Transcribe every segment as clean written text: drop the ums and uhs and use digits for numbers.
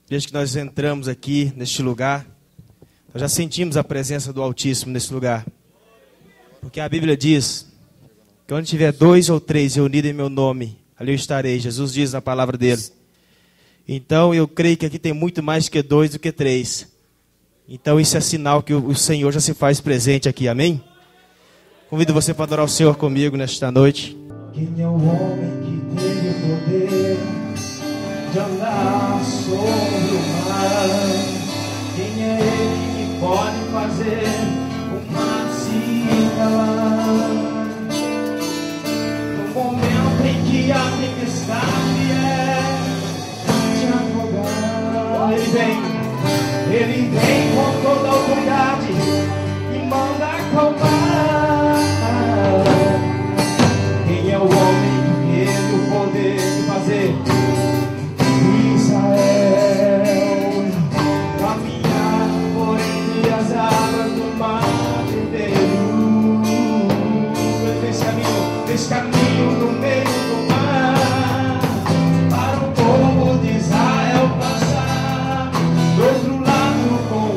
Desde que nós entramos aqui, neste lugar, nós já sentimos a presença do Altíssimo nesse lugar. Porque a Bíblia diz que onde tiver 2 ou 3 reunidos em meu nome, ali eu estarei. Jesus diz na palavra dele. Então eu creio que aqui tem muito mais que 2 do que 3. Então isso é sinal que o Senhor já se faz presente aqui, amém? Convido você para adorar o Senhor comigo nesta noite. Quem é o homem que teve o poder de andar sobre o mar? Quem é ele que pode fazer o mar se calar? No momento em que a tempestade é te afogar, ele vem com toda a autoridade e manda acalmar. Quem é o homem que teve o poder de fazer Israel caminhar por entre as águas do mar vermelho? Fez caminho no meio do mar para o povo de Israel passar do outro lado com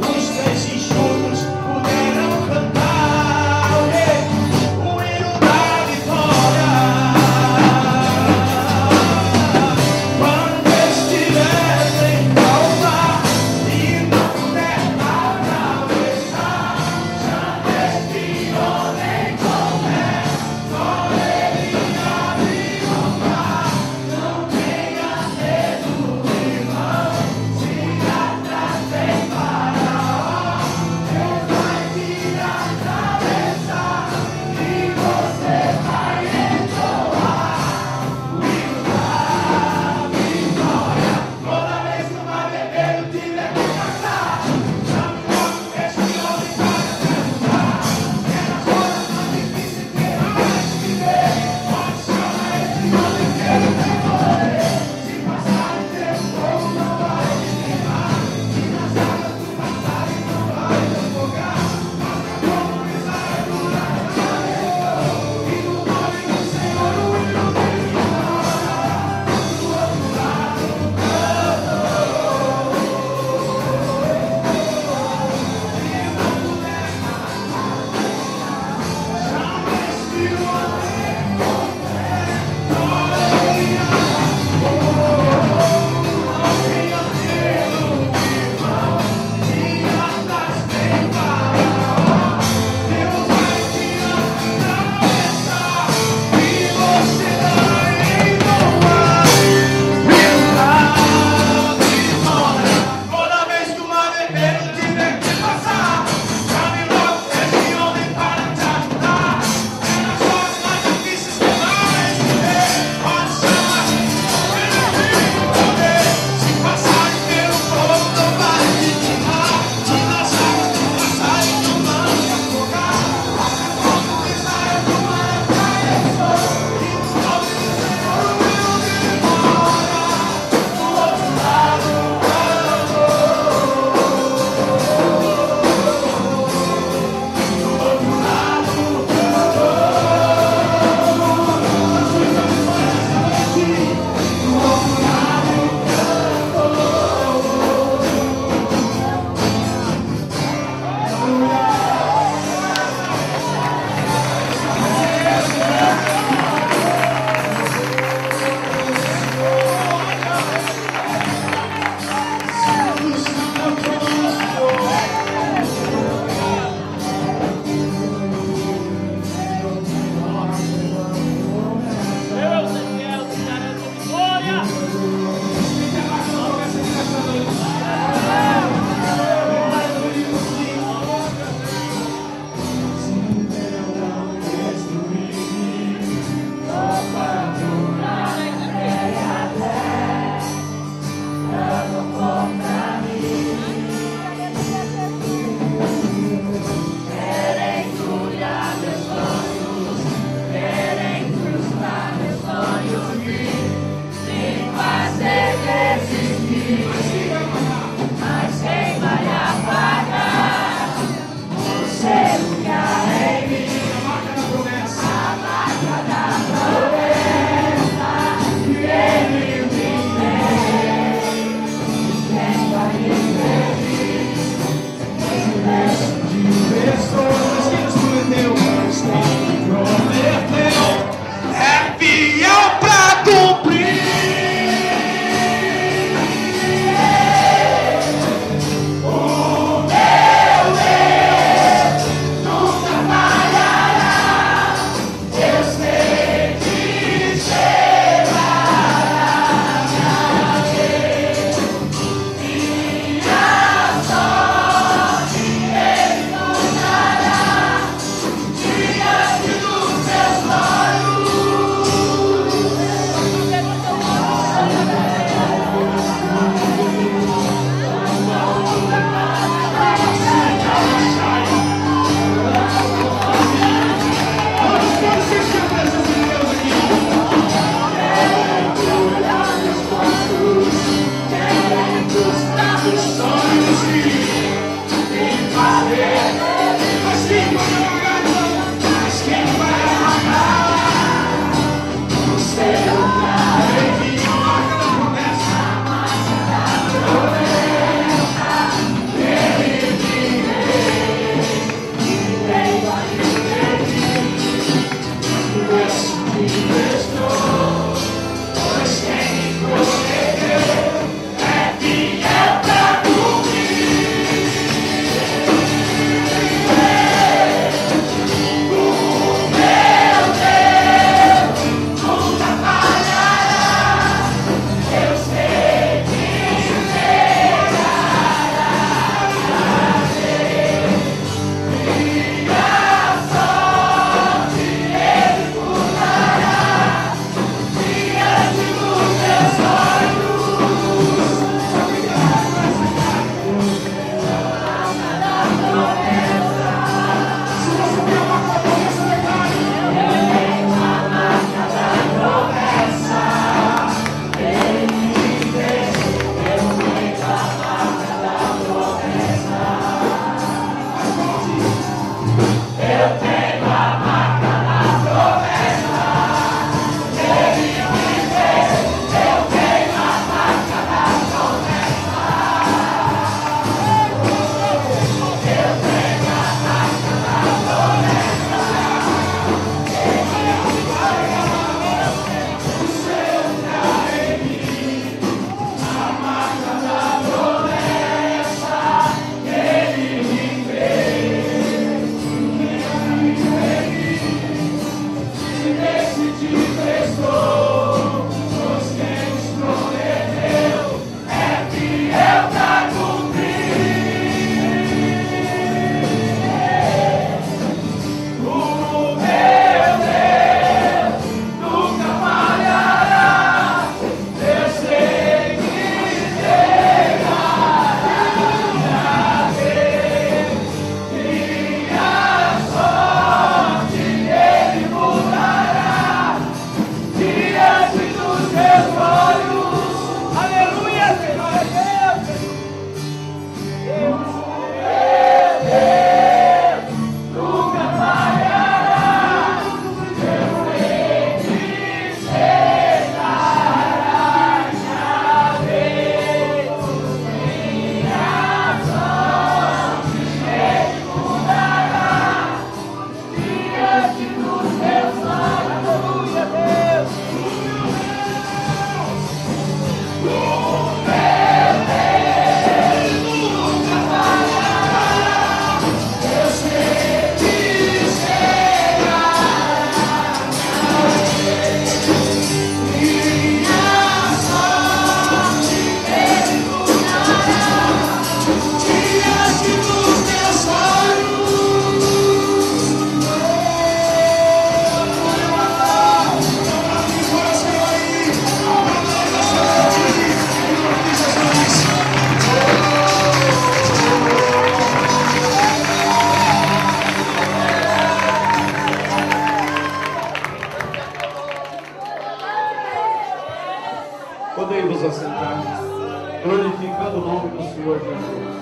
no nome do Senhor Jesus.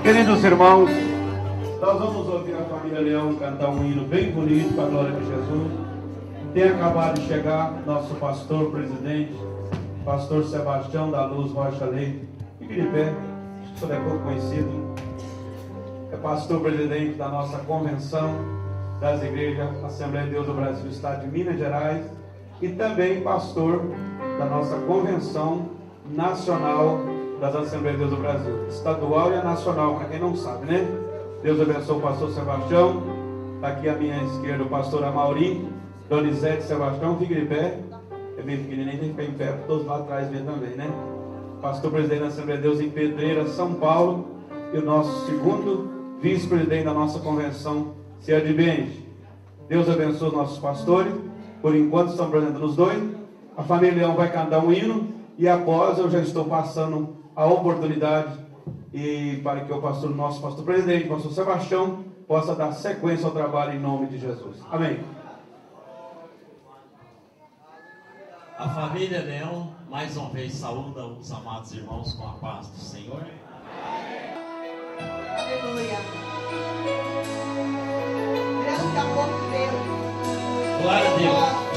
Queridos irmãos, nós vamos ouvir a família Leão cantar um hino bem bonito para a glória de Jesus. Tem acabado de chegar nosso pastor presidente, pastor Sebastião da Luz Rocha Leite. Fique de pé, acho que o senhor é pouco conhecido. É pastor presidente da nossa convenção das igrejas Assembleia de Deus do Brasil do Estado de Minas Gerais e também pastor da nossa convenção nacional das Assembleias de Deus do Brasil, estadual e a nacional, para quem não sabe, né? Deus abençoe o pastor Sebastião. Está aqui à minha esquerda o pastor Amaurim, Donizete Sebastião, fique de pé. É bem pequenininho, tem que ficar em pé, todos lá atrás ver também, né? Pastor presidente da Assembleia de Deus em Pedreira, São Paulo, e o nosso segundo vice-presidente da nossa convenção, Cia de Benji. Deus abençoe os nossos pastores. Por enquanto estão apresentando os dois. A família Leão vai cantar um hino e após eu já estou passando a oportunidade e para que o pastor, nosso pastor presidente, o pastor Sebastião, possa dar sequência ao trabalho em nome de Jesus. Amém. A família Leão mais uma vez saúda os amados irmãos com a paz do Senhor. Aleluia. Grande amor de Deus. Glória a Deus.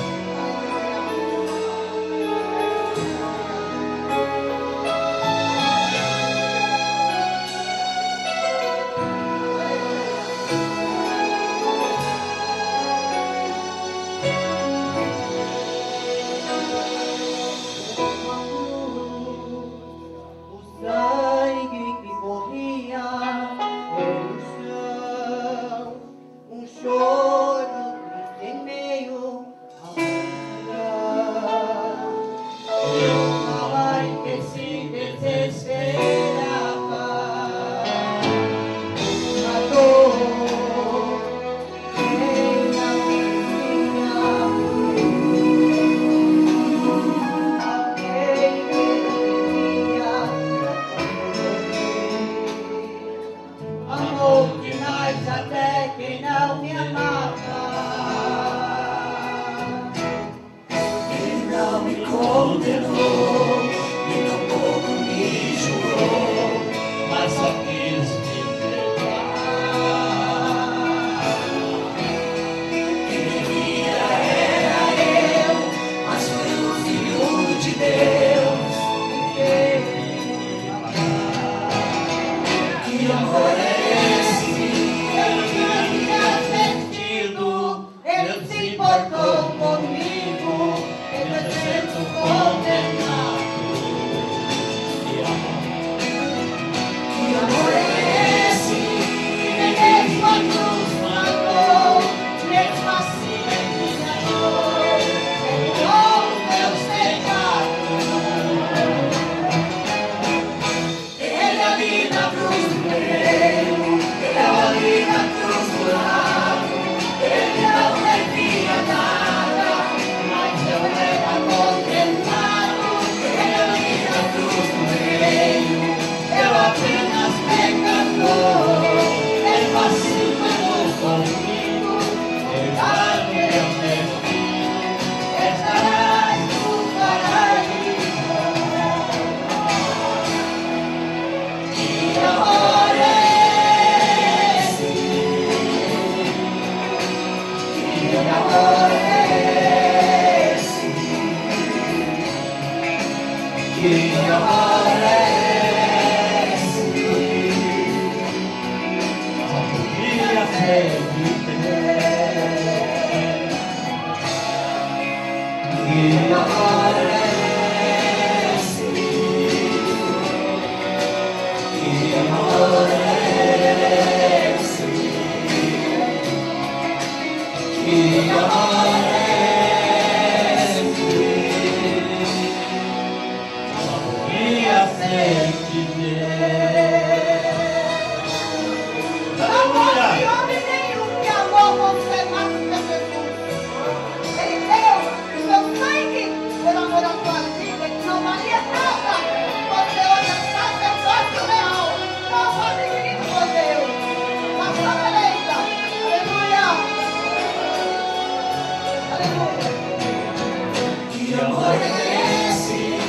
Que amor é esse?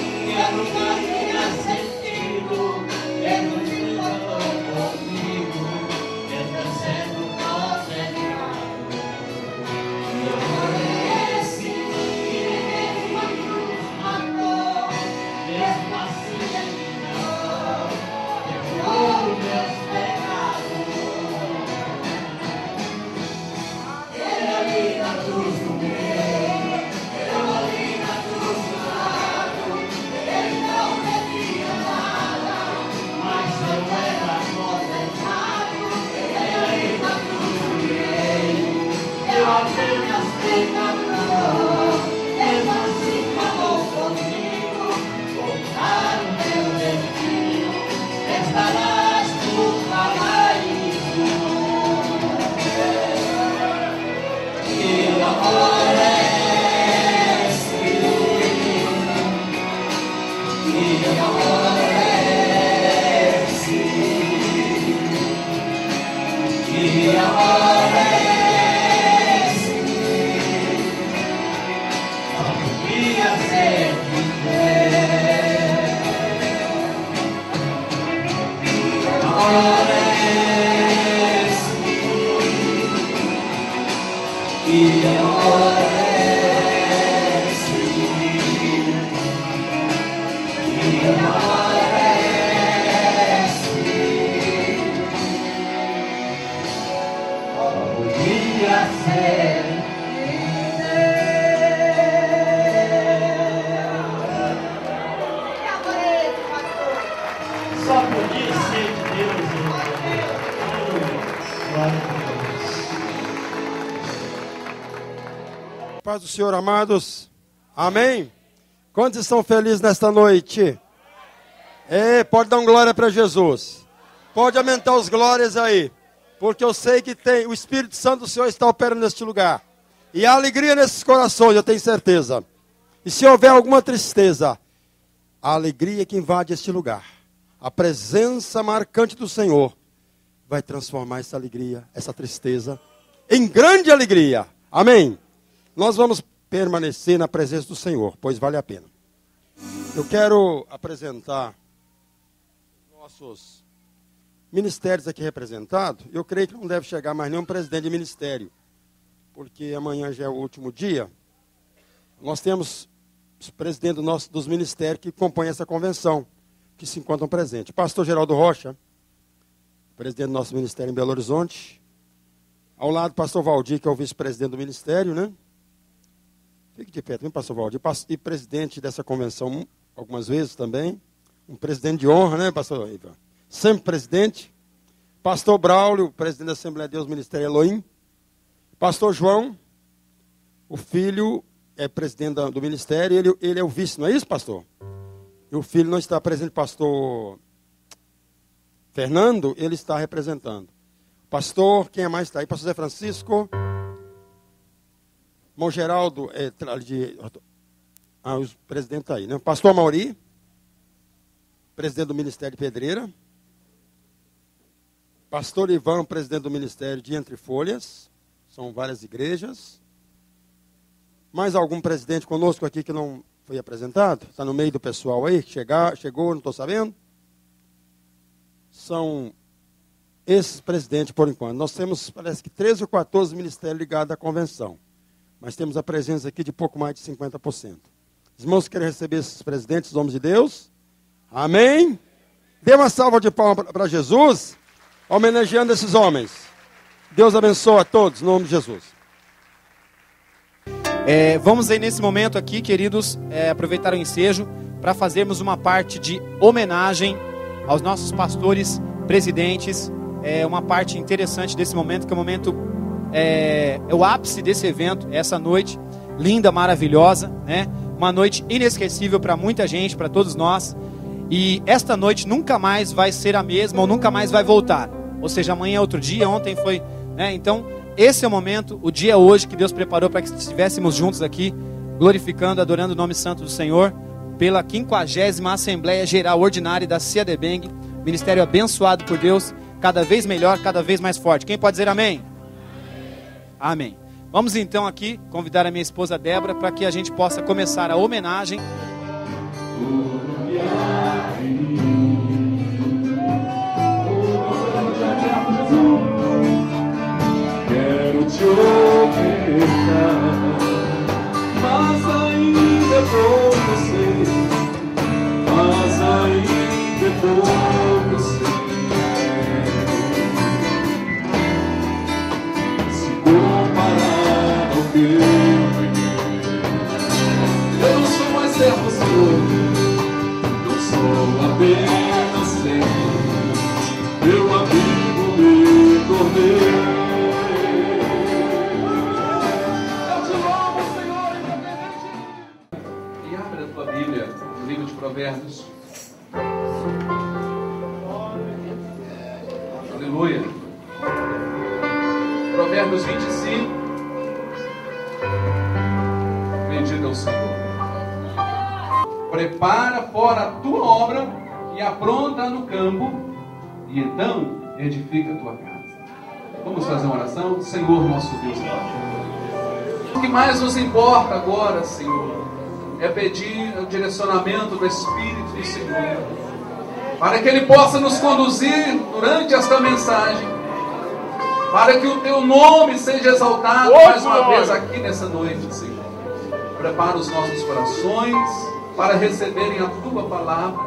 Só podia ser de Deus. Glória a Deus. Paz do Senhor, amados. Amém? Quantos estão felizes nesta noite? Pode dar um glória para Jesus. Pode aumentar os glórias aí. Porque eu sei que tem, o Espírito Santo do Senhor está operando neste lugar. E há alegria nesses corações, eu tenho certeza. E se houver alguma tristeza, a alegria que invade este lugar, a presença marcante do Senhor, vai transformar essa alegria, essa tristeza, em grande alegria. Amém? Nós vamos permanecer na presença do Senhor, pois vale a pena. Eu quero apresentar nossos ministérios aqui representados. Eu creio que não deve chegar mais nenhum presidente de ministério, porque amanhã já é o último dia. Nós temos os presidentes dos ministérios que compõem essa convenção, que se encontram presentes. Pastor Geraldo Rocha, presidente do nosso ministério em Belo Horizonte. Ao lado, pastor Valdir, que é o vice-presidente do ministério, né? Fique de pé também, pastor Valdir. E presidente dessa convenção algumas vezes também. Um presidente de honra, né, pastor Ivan? Sempre presidente. Pastor Braulio, presidente da Assembleia de Deus, Ministério Elohim. Pastor João, o filho, é presidente do ministério, ele é o vice, não é isso, pastor? E o filho não está presente, pastor Fernando, ele está representando. Pastor, quem é mais está aí? Pastor Zé Francisco. Irmão Geraldo, o presidente está aí, né? Pastor Mauri, presidente do Ministério de Pedreira. Pastor Ivan, presidente do Ministério de Entre Folhas. São várias igrejas. Mais algum presidente conosco aqui que não foi apresentado? Está no meio do pessoal aí? Chegou, não estou sabendo. São esses presidentes por enquanto. Nós temos, parece que 13 ou 14 ministérios ligados à convenção. Mas temos a presença aqui de pouco mais de 50%. Os irmãos querem receber esses presidentes, os homens de Deus? Amém? Dê uma salva de palmas para Jesus, homenageando esses homens. Deus abençoe a todos, em nome de Jesus. Vamos aí nesse momento aqui, queridos, aproveitar o ensejo para fazermos uma parte de homenagem aos nossos pastores, presidentes. Uma parte interessante desse momento, que é o momento, é o ápice desse evento, essa noite linda, maravilhosa, né? Uma noite inesquecível para muita gente, para todos nós. E esta noite nunca mais vai ser a mesma, ou nunca mais vai voltar. Ou seja, amanhã é outro dia, ontem foi, né? Então, esse é o momento, o dia hoje que Deus preparou para que estivéssemos juntos aqui, glorificando, adorando o nome santo do Senhor, pela 50ª Assembleia Geral Ordinária da CEADEBENG, ministério abençoado por Deus, cada vez melhor, cada vez mais forte. Quem pode dizer amém? Amém. Vamos então aqui convidar a minha esposa Débora para que a gente possa começar a homenagem. Quero te ofertar, mas ainda é por você, mas ainda é por você. Se comparar ao teu eu não sou mais servo, Senhor, eu sou apenas servo, meu amigo me tornei. Provérbios. Aleluia. Provérbios 25. Bendito é o Senhor. prepara fora a tua obra e apronta no campo, e então edifica a tua casa. Vamos fazer uma oração? Senhor nosso Deus. O que mais nos importa agora, Senhor, é pedir o direcionamento do Espírito do Senhor, para que Ele possa nos conduzir durante esta mensagem, para que o Teu nome seja exaltado mais uma vez aqui nessa noite, Senhor. Prepara os nossos corações para receberem a Tua palavra.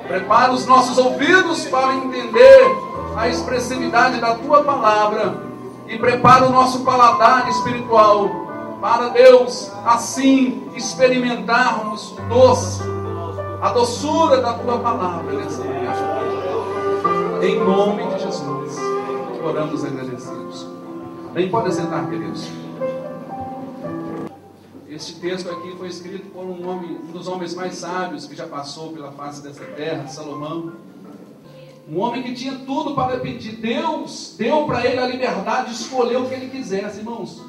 Prepara os nossos ouvidos para entender a expressividade da Tua palavra. E prepara o nosso paladar espiritual para, Deus, assim experimentarmos a doçura da Tua palavra nessa noite. Em nome de Jesus, oramos agradecidos. Bem, pode sentar, queridos. Este texto aqui foi escrito por um dos homens mais sábios que já passou pela face dessa terra, Salomão. Um homem que tinha tudo para pedir. Deus deu para ele a liberdade de escolher o que ele quisesse, irmãos.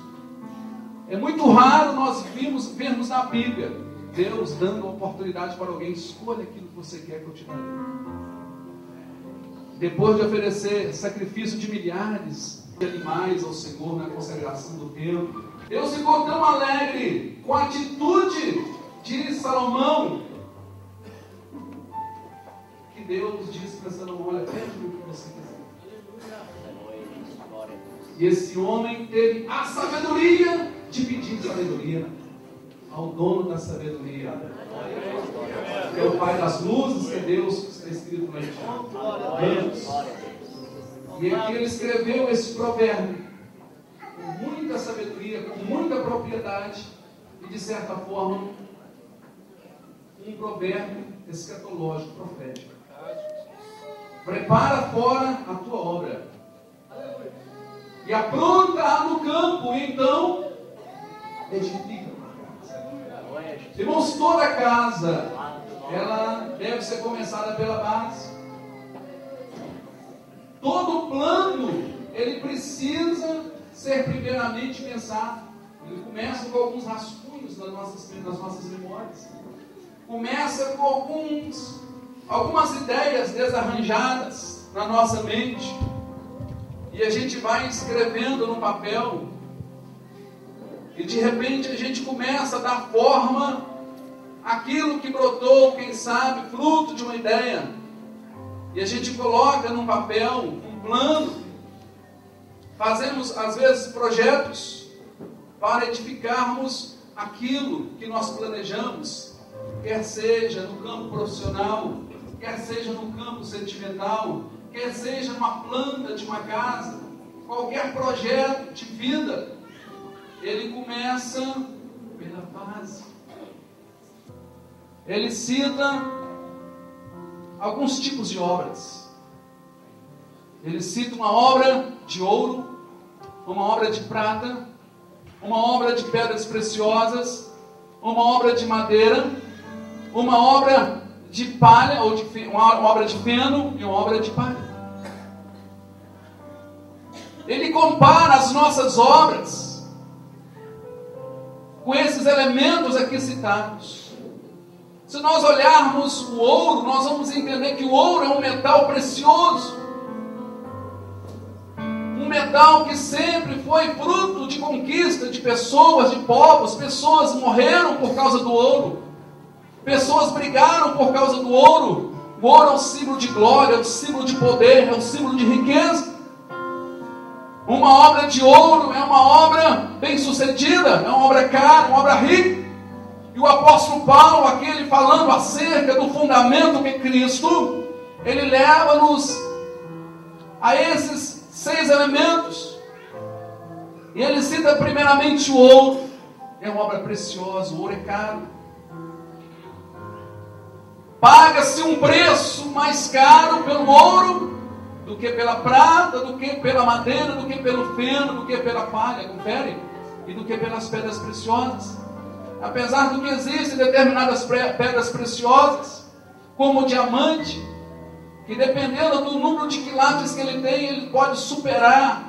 É muito raro nós vermos na Bíblia Deus dando a oportunidade para alguém: escolha aquilo que você quer que eu te darei. Depois de oferecer sacrifício de milhares de animais ao Senhor na consagração do templo, Deus ficou tão alegre com a atitude de Salomão, que Deus disse para Salomão: olha, pede o que você quiser. E esse homem teve a sabedoria de pedir sabedoria ao dono da sabedoria, que é o Pai das luzes, que é Deus, que está escrito lá em Deus. E aqui ele escreveu esse provérbio com muita sabedoria, com muita propriedade, e de certa forma um provérbio escatológico, profético. Prepara fora a tua obra e apronta-a no campo, e então edifica a tua casa. Irmãos, toda casa ela deve ser começada pela base. Todo plano ele precisa ser primeiramente pensado. Ele começa com alguns rascunhos nas nossas memórias. Começa com algumas ideias desarranjadas na nossa mente. E a gente vai escrevendo no papel. E de repente a gente começa a dar forma àquilo que brotou, quem sabe, fruto de uma ideia. E a gente coloca num papel um plano. Fazemos, às vezes, projetos para edificarmos aquilo que nós planejamos, quer seja no campo profissional, quer seja no campo sentimental, quer seja numa planta de uma casa, qualquer projeto de vida, ele começa pela base. Ele cita alguns tipos de obras. Ele cita uma obra de ouro, uma obra de prata, uma obra de pedras preciosas, uma obra de madeira, uma obra de palha, ou uma obra de feno e uma obra de palha. Ele compara as nossas obras com esses elementos aqui citados. Se nós olharmos o ouro, nós vamos entender que o ouro é um metal precioso. Um metal que sempre foi fruto de conquista de pessoas, de povos. Pessoas morreram por causa do ouro. Pessoas brigaram por causa do ouro. O ouro é um símbolo de glória, é um símbolo de poder, é um símbolo de riqueza. Uma obra de ouro é uma obra bem sucedida, é uma obra cara, uma obra rica. E o apóstolo Paulo, aquele falando acerca do fundamento que é Cristo, ele leva-nos a esses 6 elementos. E ele cita primeiramente o ouro. É uma obra preciosa, o ouro é caro. Paga-se um preço mais caro pelo ouro do que pela prata, do que pela madeira, do que pelo feno, do que pela palha, confere? E do que pelas pedras preciosas. Apesar do que existem determinadas pedras preciosas, como o diamante, que dependendo do número de quilates que ele tem, ele pode superar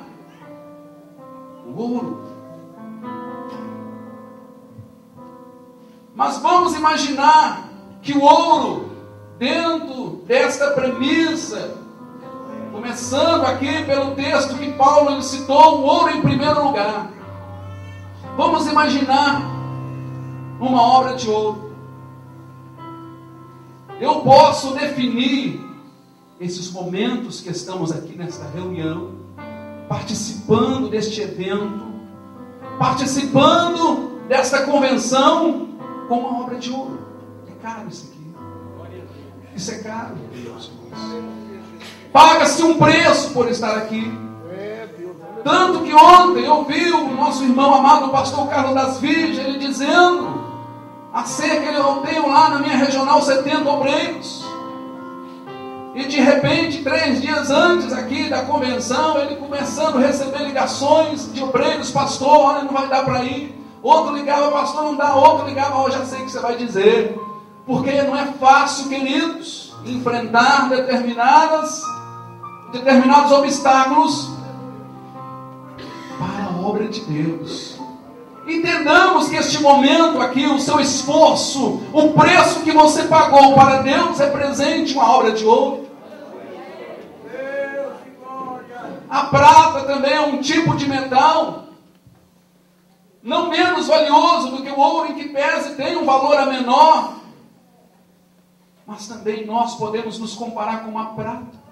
o ouro. Mas vamos imaginar que o ouro, dentro desta premissa, começando aqui pelo texto que Paulo citou, o ouro em primeiro lugar. Vamos imaginar uma obra de ouro. Eu posso definir esses momentos que estamos aqui nesta reunião, participando deste evento, participando desta convenção, com uma obra de ouro. É caro isso aqui. Isso é caro. Paga-se um preço por estar aqui. Tanto que ontem eu vi o nosso irmão amado, o pastor Carlos das Virgens, ele dizendo acerca, eu tenho lá na minha regional 70 obreiros. E de repente, 3 dias antes aqui da convenção, ele começando a receber ligações de obreiros, pastor, olha, não vai dar para ir. Outro ligava, pastor, não dá. Outro ligava, eu já sei o que você vai dizer. Porque não é fácil, queridos, enfrentar determinados obstáculos para a obra de Deus. Entendamos que este momento aqui, o seu esforço, o preço que você pagou para Deus represente uma obra de ouro. A prata também é um tipo de metal não menos valioso do que o ouro, em que pese tem um valor a menor, mas também nós podemos nos comparar com uma prata.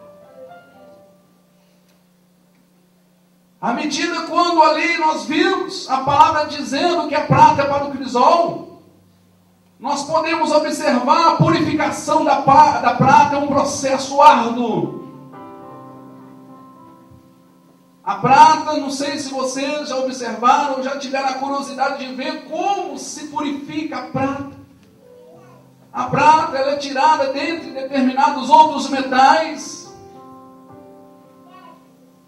À medida quando ali nós vimos a palavra dizendo que a prata é para o crisol, nós podemos observar a purificação da prata é um processo árduo. A prata, não sei se vocês já observaram ou já tiveram a curiosidade de ver como se purifica a prata. A prata ela é tirada dentre determinados outros metais.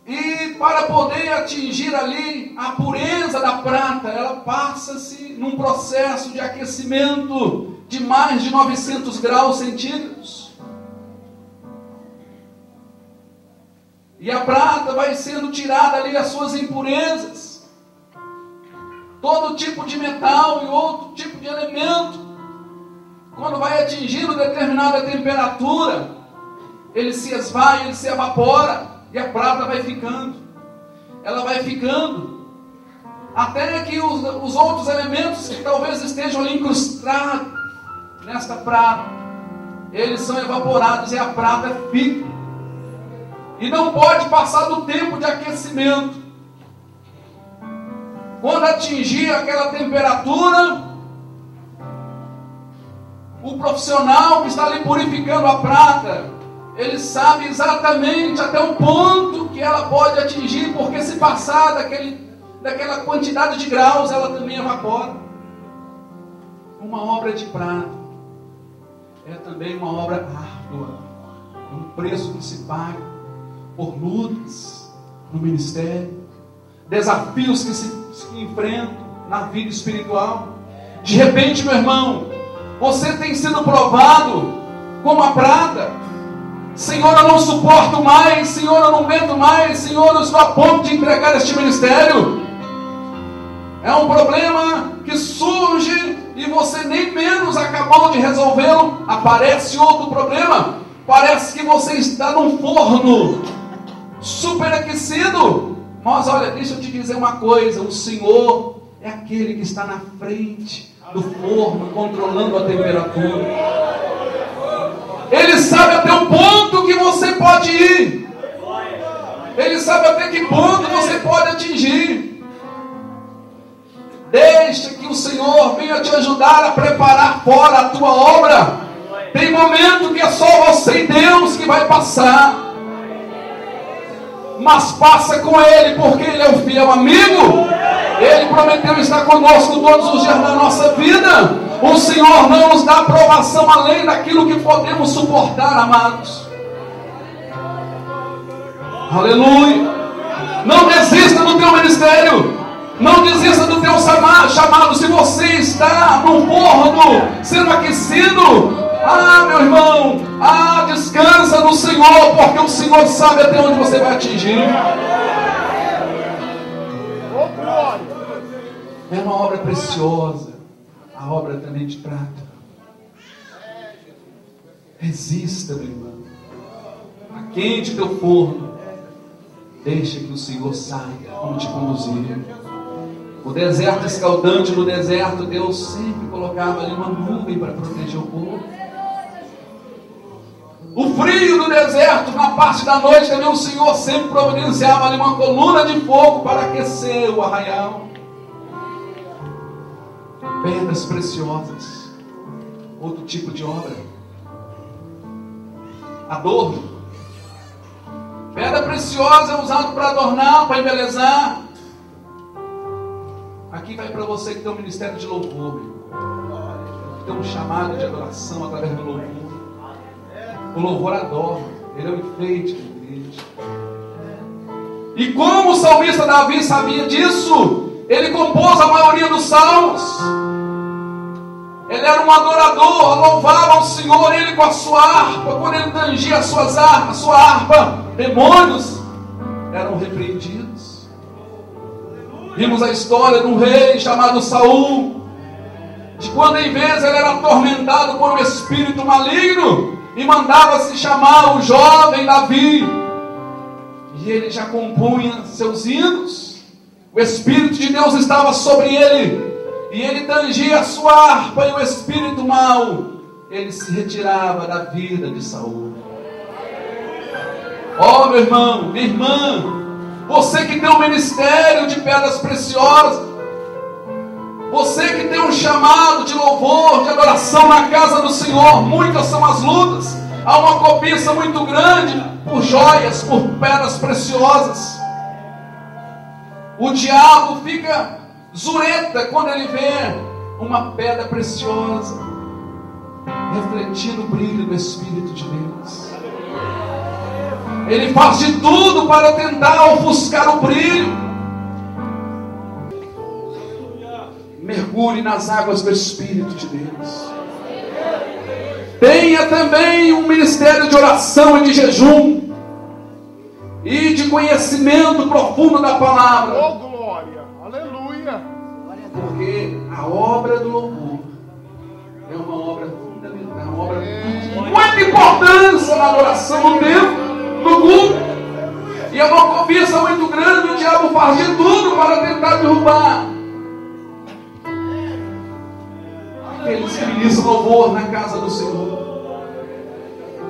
E para poder atingir ali a pureza da prata, ela passa-se num processo de aquecimento de mais de 900 graus centígrados. E a prata vai sendo tirada ali as suas impurezas. Todo tipo de metal e outro tipo de elemento, quando vai atingindo determinada temperatura, ele se esvai, ele se evapora. E a prata vai ficando. Ela vai ficando. Até que os outros elementos que talvez estejam ali incrustados nesta prata, eles são evaporados e a prata fica. E não pode passar do tempo de aquecimento. Quando atingir aquela temperatura, o profissional que está ali purificando a prata, ele sabe exatamente até o ponto que ela pode atingir, porque se passar daquela quantidade de graus, ela também evapora. Uma obra de prata é também uma obra árdua, um preço que se paga por lutas no ministério, desafios que se enfrentam na vida espiritual. De repente, meu irmão, você tem sido provado como a prata. Senhor, eu não suporto mais. Senhor, eu não aguento mais. Senhor, eu estou a ponto de entregar este ministério. É um problema que surge e você nem menos acabou de resolvê-lo. Aparece outro problema. Parece que você está num forno superaquecido. Mas olha, deixa eu te dizer uma coisa. O Senhor é aquele que está na frente do forno, controlando a temperatura. Ele sabe até o ponto que você pode ir. Ele sabe até que ponto você pode atingir. Deixa que o Senhor venha te ajudar a preparar fora a tua obra. Tem momento que é só você e Deus que vai passar. Mas passa com Ele, porque Ele é o fiel amigo. Ele prometeu estar conosco todos os dias da nossa vida. O Senhor não nos dá aprovação além daquilo que podemos suportar, amados. Aleluia. Não desista do teu ministério. Não desista do teu chamado. Se você está num forno sendo aquecido, meu irmão, descansa no Senhor, porque o Senhor sabe até onde você vai atingir. É uma obra preciosa, a obra também de prata. Resista, meu irmão. Aquente teu forno. Deixa que o Senhor saiba como te conduzir. O deserto escaldante, no deserto, Deus sempre colocava ali uma nuvem para proteger o povo. O frio do deserto, na parte da noite, também o Senhor sempre providenciava ali uma coluna de fogo para aquecer o arraial. Pedras preciosas, outro tipo de obra. Adorno. Pedra preciosa é usada para adornar, para embelezar. Aqui vai para você que tem um ministério de louvor, meu irmão. Que tem um chamado de adoração através do louvor. O louvor adorna, ele é o enfeite da igreja. E como o salmista Davi sabia disso, ele compôs a maioria dos salmos. Ele era um adorador, louvava o Senhor, ele com a sua harpa. Quando ele tangia a sua harpa, demônios eram repreendidos. Vimos a história de um rei chamado Saul, de quando em vez ele era atormentado por um espírito maligno, e mandava-se chamar o jovem Davi, e ele já compunha seus hinos. O Espírito de Deus estava sobre ele, e ele tangia a sua harpa, e o espírito mau, ele se retirava da vida de Saul. Ó, meu irmão, minha irmã, você que tem um ministério de pedras preciosas, você que tem um chamado de louvor, de adoração na casa do Senhor, muitas são as lutas, há uma cobiça muito grande por joias, por pedras preciosas. O diabo fica zureta quando ele vê uma pedra preciosa, refletindo o brilho do Espírito de Deus. Ele faz de tudo para tentar ofuscar o brilho. Mergulhe nas águas do Espírito de Deus. Tenha também um ministério de oração e de jejum, e de conhecimento profundo da palavra. Oh, glória! Aleluia! Porque a obra do louvor é uma obra fundamental, é uma obra de muita importância na adoração do tempo, no culto. E é uma cobiça muito grande, o diabo faz de tudo para tentar derrubar aqueles que ministram louvor na casa do Senhor.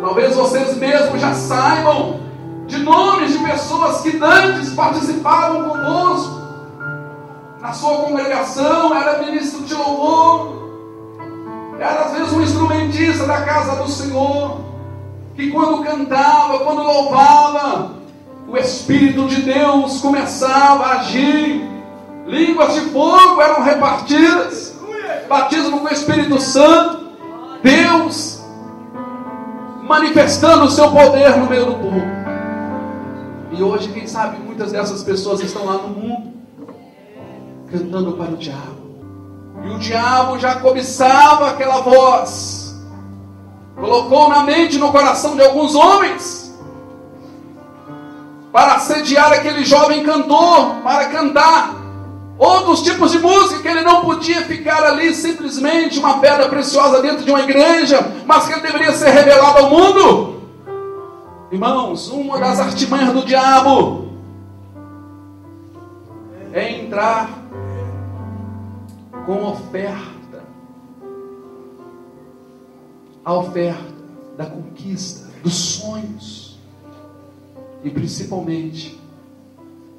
Talvez vocês mesmos já saibam de nomes de pessoas que antes participavam conosco na sua congregação, era ministro de louvor, era às vezes um instrumentista da casa do Senhor, que quando cantava, quando louvava, o Espírito de Deus começava a agir, línguas de fogo eram repartidas, batismo com o Espírito Santo, Deus manifestando o seu poder no meio do povo. E hoje, quem sabe, muitas dessas pessoas estão lá no mundo, cantando para o diabo. E o diabo já cobiçava aquela voz, colocou na mente e no coração de alguns homens, para assediar aquele jovem cantor, para cantar outros tipos de música, que ele não podia ficar ali simplesmente uma pedra preciosa dentro de uma igreja, mas que ele deveria ser revelado ao mundo. Irmãos, uma das artimanhas do diabo é entrar com oferta, a oferta da conquista, dos sonhos, e principalmente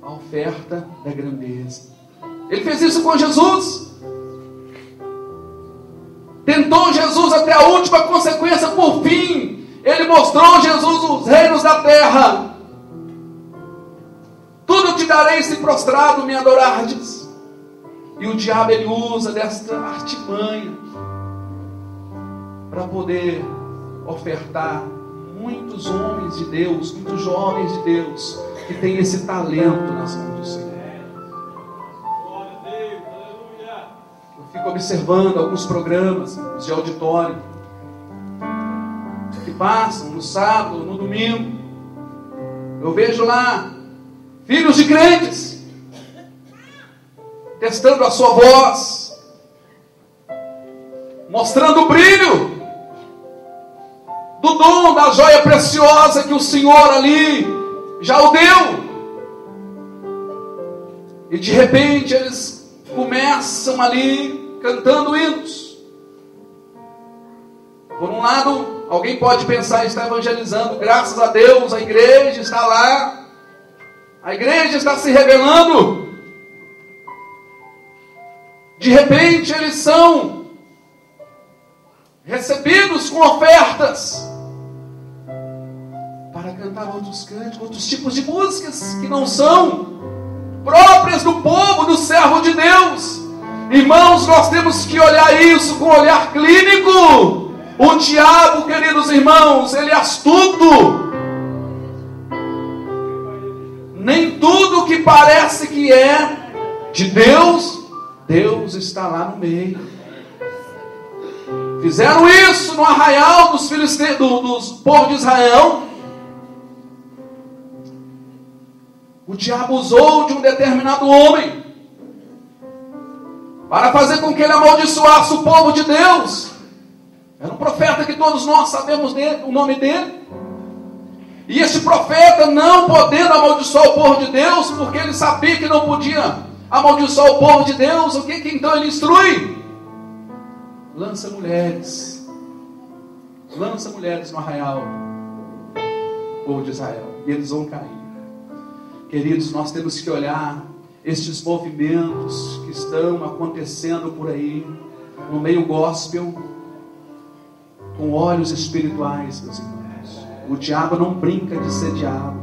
a oferta da grandeza. Ele fez isso com Jesus, tentou Jesus até a última consequência. Por fim, ele mostrou a Jesus os reinos da terra. Tudo te darei se prostrado me adorardes. E o diabo, ele usa desta artimanha para poder ofertar muitos homens de Deus, muitos jovens de Deus, que têm esse talento nas mãos do Senhor. Eu fico observando alguns programas de auditório que passam no sábado, no domingo. Eu vejo lá filhos de crentes testando a sua voz, mostrando o brilho do dom, da joia preciosa que o Senhor ali já o deu. E de repente eles começam ali cantando hinos. Por um lado, alguém pode pensar que está evangelizando, graças a Deus, a igreja está lá, a igreja está se revelando. De repente eles são recebidos com ofertas para cantar outros cânticos, outros tipos de músicas que não são próprias do povo, do servo de Deus. Irmãos, nós temos que olhar isso com um olhar clínico. O diabo, queridos irmãos, ele é astuto. Nem tudo que parece que é de Deus, Deus está lá no meio. Fizeram isso no arraial dos filisteus, dos povos de Israel. O diabo usou de um determinado homem para fazer com que ele amaldiçoasse o povo de Deus. Era um profeta que todos nós sabemos o nome dele. E este profeta, não podendo amaldiçoar o povo de Deus, porque ele sabia que não podia amaldiçoar o povo de Deus, o que então ele instrui? Lança mulheres no arraial, o povo de Israel, e eles vão cair. Queridos, nós temos que olhar estes movimentos que estão acontecendo por aí, no meio gospel, com olhos espirituais, meus irmãos. O diabo não brinca de ser diabo.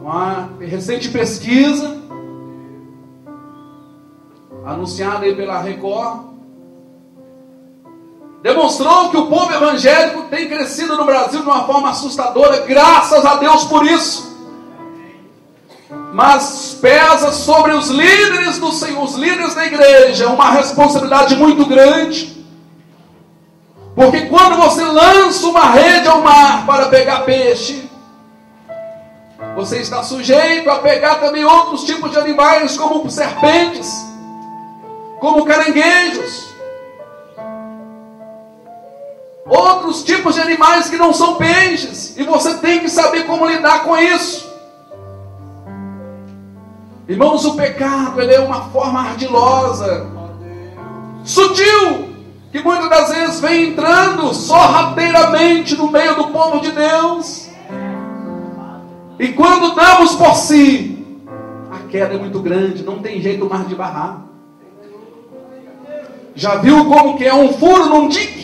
Uma recente pesquisa, anunciada aí pela Record, demonstrou que o povo evangélico tem crescido no Brasil de uma forma assustadora, graças a Deus por isso. Mas pesa sobre os líderes do Senhor, os líderes da igreja, uma responsabilidade muito grande. Porque quando você lança uma rede ao mar para pegar peixe, você está sujeito a pegar também outros tipos de animais, como serpentes, como caranguejos, outros tipos de animais que não são peixes, e você tem que saber como lidar com isso. Irmãos, o pecado, ele é uma forma ardilosa, sutil, que muitas das vezes vem entrando sorrateiramente no meio do povo de Deus. E quando damos por si, a queda é muito grande, não tem jeito mais de barrar. Já viu como que é um furo num dique?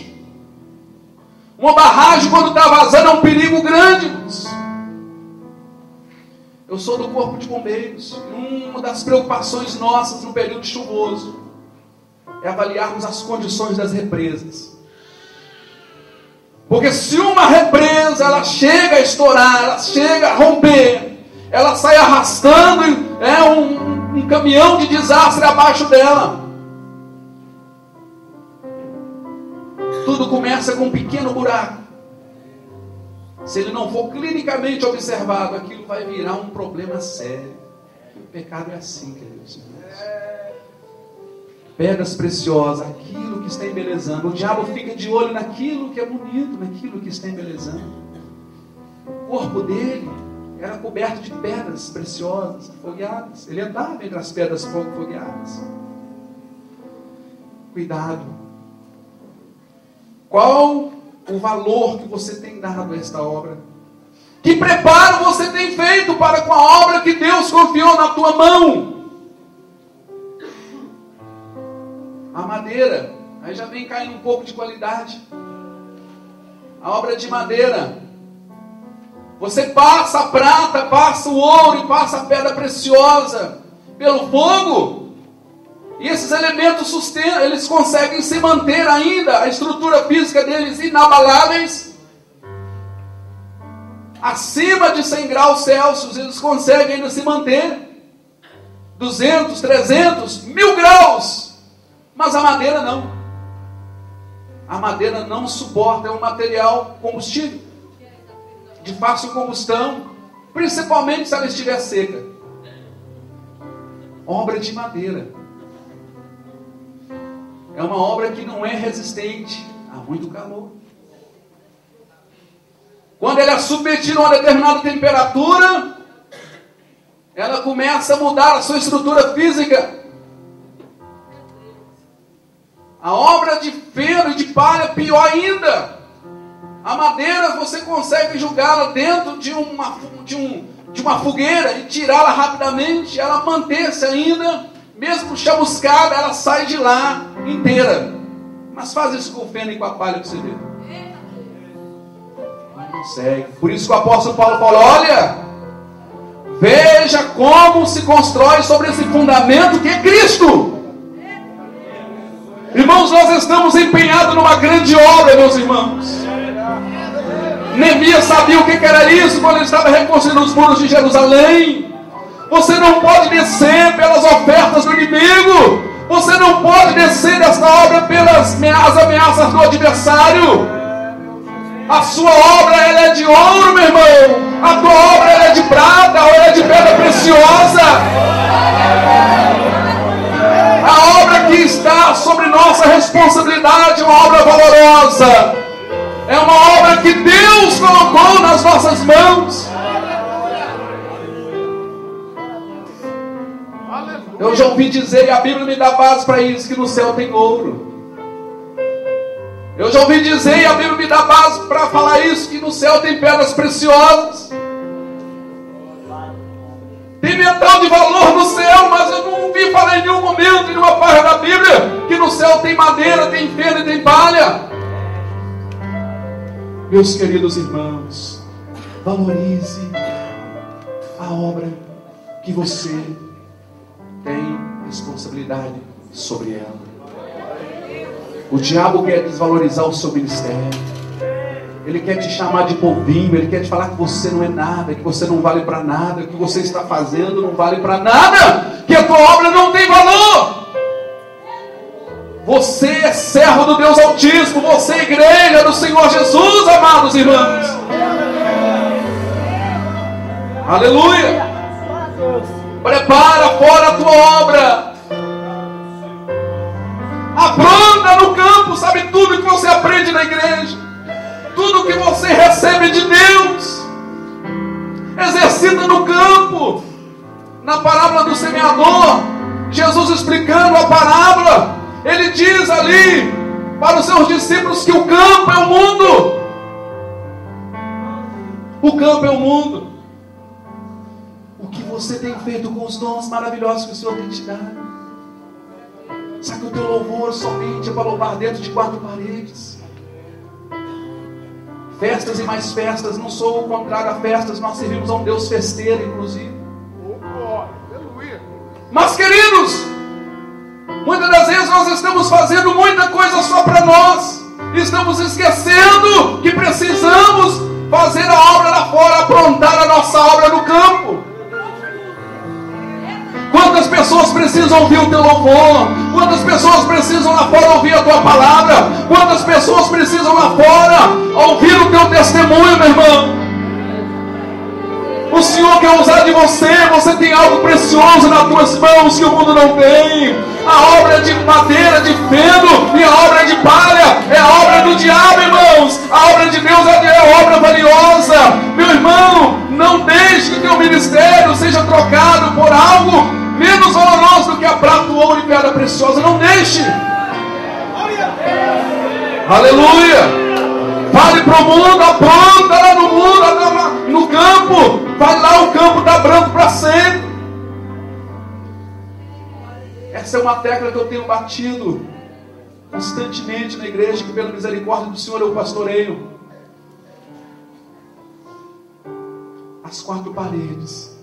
Uma barragem, quando está vazando, é um perigo grande, irmãos. Eu sou do corpo de bombeiros. Uma das preocupações nossas no período chuvoso é avaliarmos as condições das represas. Porque se uma represa ela chega a estourar, ela chega a romper, ela sai arrastando, é um caminhão de desastre abaixo dela. Tudo começa com um pequeno buraco. Se ele não for clinicamente observado, aquilo vai virar um problema sério. O pecado é assim, queridos irmãos. Pedras preciosas, aquilo que está embelezando. O diabo fica de olho naquilo que é bonito, naquilo que está embelezando. O corpo dele era coberto de pedras preciosas, afogueadas. Ele andava entre as pedras afogueadas. Cuidado. Qual o valor que você tem dado a esta obra? Que preparo você tem feito para com a obra que Deus confiou na tua mão? A madeira, aí já vem caindo um pouco de qualidade. A obra de madeira, você passa a prata, passa o ouro e passa a pedra preciosa pelo fogo, e esses elementos sustentam, eles conseguem se manter ainda, a estrutura física deles inabaláveis, acima de 100 graus Celsius, eles conseguem ainda se manter, 200, 300, 1000 graus, mas a madeira não. A madeira não suporta, é um material combustível, de fácil combustão, principalmente se ela estiver seca. Obra de madeira. É uma obra que não é resistente Há muito calor. Quando ela é submetida a uma determinada temperatura, ela começa a mudar a sua estrutura física. A obra de feno e de palha, pior ainda. A madeira você consegue jogá-la dentro de uma fogueira e tirá-la rapidamente. Ela mantém-se ainda, mesmo chamuscada, ela sai de lá inteira. Mas faz isso com o feno e com a palha para você ver. Não consegue. Por isso que o apóstolo Paulo fala: olha, veja como se constrói sobre esse fundamento que é Cristo. Irmãos, nós estamos empenhados numa grande obra, meus irmãos. Neemias sabia o que era isso quando ele estava reconstruindo os muros de Jerusalém. Você não pode descer pelas ofertas do inimigo. Você não pode descer desta obra pelas ameaças do adversário. A sua obra, ela é de ouro, meu irmão. A tua obra, ela é de prata, ou ela é de pedra preciosa. A obra que está sobre nossa responsabilidade é uma obra valorosa. É uma obra que Deus colocou nas nossas mãos. Eu já ouvi dizer, e a Bíblia me dá base para isso, que no céu tem ouro. Eu já ouvi dizer, e a Bíblia me dá base para falar isso, que no céu tem pedras preciosas. Tem metal de valor no céu, mas eu não ouvi falar em nenhum momento, em nenhuma página da Bíblia, que no céu tem madeira, tem feno e tem palha. Meus queridos irmãos, valorize a obra que você tem responsabilidade sobre ela. O diabo quer desvalorizar o seu ministério. Ele quer te chamar de povinho. Ele quer te falar que você não é nada, que você não vale para nada, que o que você está fazendo não vale para nada, que a tua obra não tem valor. Você é servo do Deus Altíssimo. Você é igreja do Senhor Jesus, amados irmãos. Aleluia. Prepara fora a tua obra. Apronta no campo. Sabe tudo que você aprende na igreja, tudo que você recebe de Deus, exercita no campo. Na parábola do semeador, Jesus explicando a parábola, ele diz ali para os seus discípulos que o campo é o mundo. O campo é o mundo. O que você tem feito com os dons maravilhosos que o Senhor tem te dado? Sabe que o teu louvor somente é para louvar dentro de 4 paredes. Festas e mais festas. Não sou o contrário a festas. Nós servimos a um Deus festeiro, inclusive. Mas, queridos, muitas das vezes nós estamos fazendo muita coisa só para nós. Estamos esquecendo que precisamos fazer a obra lá fora, aprontar a nossa obra no campo. Quantas pessoas precisam ouvir o teu louvor? Quantas pessoas precisam lá fora ouvir a tua palavra? Quantas pessoas precisam lá fora ouvir o teu testemunho, meu irmão? O Senhor quer usar de você. Você tem algo precioso nas tuas mãos que o mundo não tem. A obra de madeira, de feno, e a obra de palha é a obra do diabo, irmãos. A obra de Deus é a obra valiosa. Meu irmão, não deixe que o teu ministério seja trocado por algo menos valoroso do que a prata, o ouro e pedra preciosa. Não deixe. Aleluia. Fale para o mundo, apronta lá no mundo, no campo. Vai lá, o campo está branco para sempre. Essa é uma tecla que eu tenho batido constantemente na igreja, que pela misericórdia do Senhor eu pastoreio. As 4 paredes,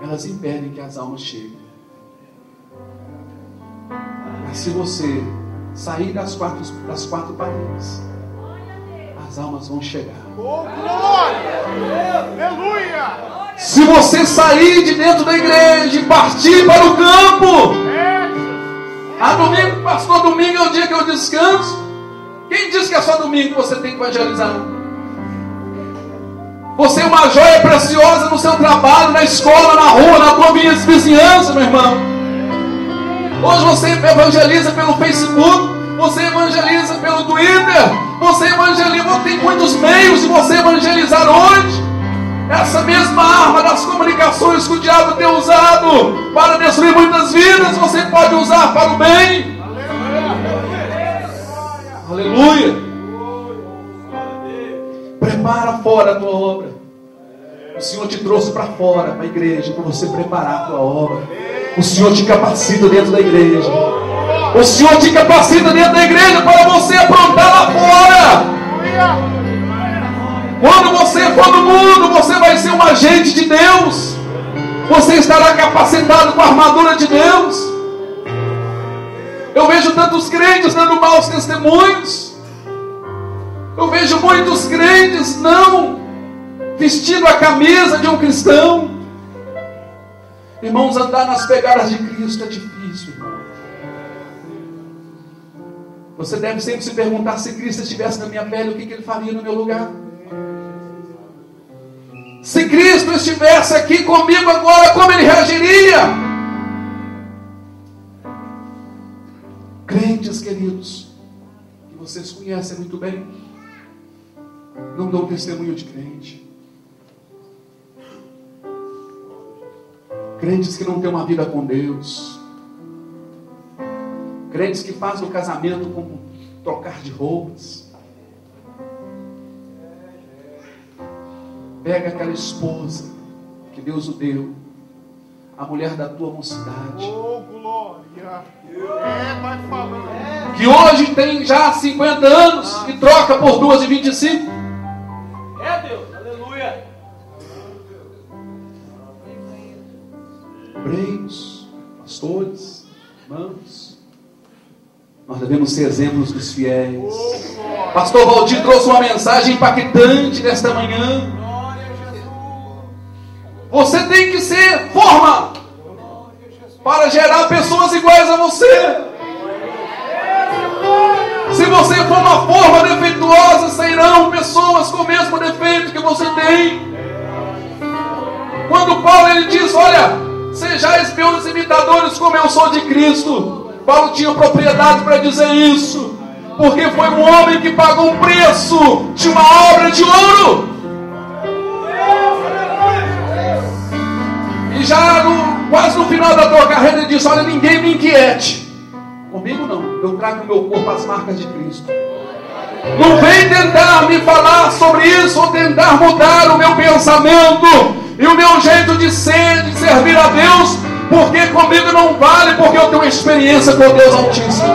elas impedem que as almas cheguem. Mas se você sair das quatro paredes, as almas vão chegar. Oh, glória! Aleluia! Se você sair de dentro da igreja e partir para o campo, domingo, pastor, domingo é o dia que eu descanso. Quem diz que é só domingo que você tem que evangelizar? Você é uma joia preciosa no seu trabalho, na escola, na rua, na tua vizinhança, meu irmão. Hoje você evangeliza pelo Facebook, você evangeliza pelo Twitter, você evangeliza, tem muitos meios de você evangelizar hoje. Essa mesma arma das comunicações que o diabo tem usado para destruir muitas vidas, você pode usar para o bem. Aleluia. Prepara fora a tua obra. O Senhor te trouxe para fora, para a igreja, para você preparar a tua obra. O Senhor te capacita dentro da igreja. O Senhor te capacita dentro da igreja para você aprontar lá fora. Quando você for no mundo, você vai ser um agente de Deus. Você estará capacitado com a armadura de Deus. Eu vejo tantos crentes dando maus testemunhos. Eu vejo muitos crentes não vestindo a camisa de um cristão. Irmãos, andar nas pegadas de Cristo é difícil, irmão. Você deve sempre se perguntar: se Cristo estivesse na minha pele, o que Ele faria no meu lugar? Se Cristo estivesse aqui comigo agora, como Ele reagiria? Crentes queridos, que vocês conhecem muito bem, não dão testemunho de crente. Crentes que não têm uma vida com Deus. Crentes que fazem o casamento como trocar de roupas. Pega aquela esposa que Deus o deu, a mulher da tua mocidade. Oh, glória! Vai falando. Que hoje tem já 50 anos e troca por 2 de 25. Deus, aleluia. Obreiros, pastores, irmãos, nós devemos ser exemplos dos fiéis. Pastor Valdir trouxe uma mensagem impactante nesta manhã. Você tem que ser forma para gerar pessoas iguais a você. Se você for uma forma defeituosa, sairão pessoas com o mesmo defeito que você tem. Quando Paulo ele diz: olha, sejais meus imitadores como eu sou de Cristo. Paulo tinha propriedade para dizer isso, porque foi um homem que pagou um preço de uma obra de ouro. E já quase no final da tua carreira ele disse: olha, ninguém me inquiete. Comigo não, eu trago no meu corpo as marcas de Cristo. Não vem tentar me falar sobre isso, ou tentar mudar o meu pensamento e o meu jeito de ser, de servir a Deus, porque comigo não vale, porque eu tenho experiência com Deus Altíssimo.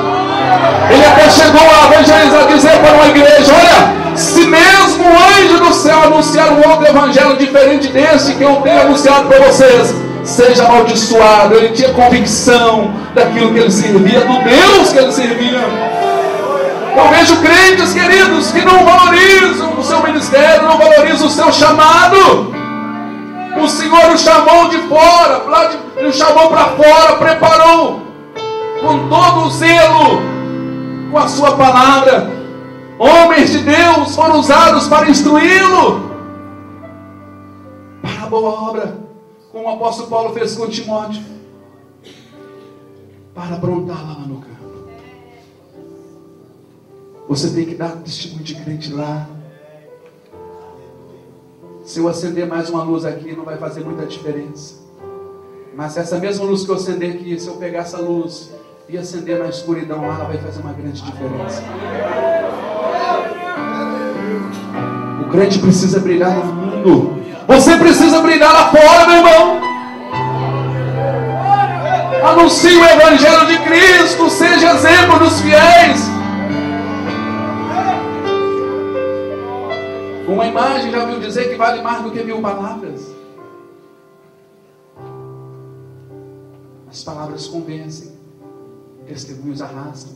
Ele até chegou a evangelizar, dizer para uma igreja: olha, se mesmo o anjo do céu anunciar um outro evangelho diferente desse que eu tenho anunciado para vocês, seja amaldiçoado. Ele tinha convicção daquilo que ele servia, do Deus que ele servia. Eu vejo crentes queridos que não valorizam o seu ministério, não valorizam o seu chamado. O Senhor o chamou de fora, Ele o chamou para fora, preparou com todo o zelo, com a sua palavra. Homens de Deus foram usados para instruí-lo para a boa obra, como o apóstolo Paulo fez com Timóteo, para aprontá-la lá no campo. Você tem que dar testemunho de crente lá. Se eu acender mais uma luz aqui, não vai fazer muita diferença. Mas essa mesma luz que eu acender aqui, se eu pegar essa luz e acender na escuridão lá, ela vai fazer uma grande diferença. O crente precisa brilhar no mundo. Você precisa brilhar lá fora, meu irmão. Anuncie o evangelho de Cristo. Seja exemplo dos fiéis. Uma imagem, já ouviu dizer que vale mais do que 1000 palavras. As palavras convencem, testemunhos arrastam.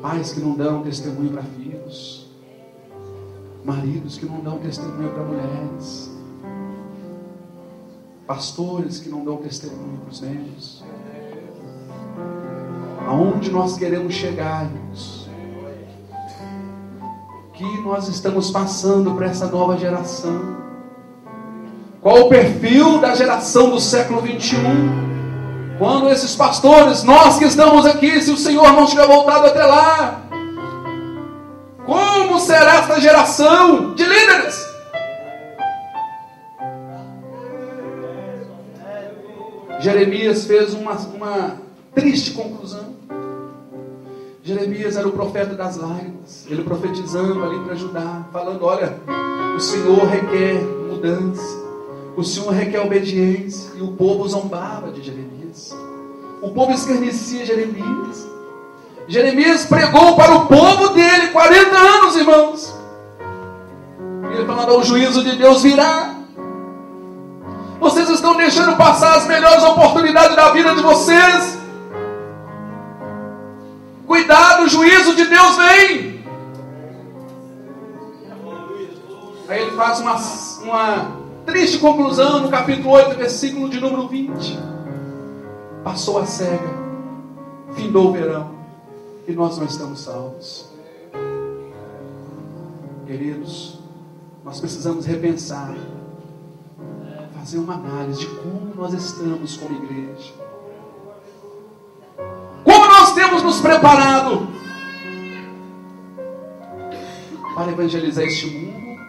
Pais que não dão testemunho para filhos, maridos que não dão testemunho para mulheres, pastores que não dão testemunho para os membros. Aonde nós queremos chegar, irmãos? Que nós estamos passando para essa nova geração? Qual o perfil da geração do século 21? Quando esses pastores, nós que estamos aqui, se o Senhor não tiver voltado até lá, como será esta geração de líderes? Jeremias fez uma triste conclusão. Jeremias era o profeta das lágrimas, ele profetizando ali para Judá, falando: olha, o Senhor requer mudança, o Senhor requer obediência. E o povo zombava de Jeremias, o povo escarnecia Jeremias. Jeremias pregou para o povo dele 40 anos, irmãos. Ele falando: o juízo de Deus virá. Vocês estão deixando passar as melhores oportunidades da vida de vocês. Cuidado, o juízo de Deus vem. Aí ele faz uma triste conclusão no capítulo 8, versículo de número 20. Passou a cega, findou o verão, e nós não estamos salvos. Queridos, nós precisamos repensar, fazer uma análise de como nós estamos como igreja. Como nós temos nos preparado para evangelizar este mundo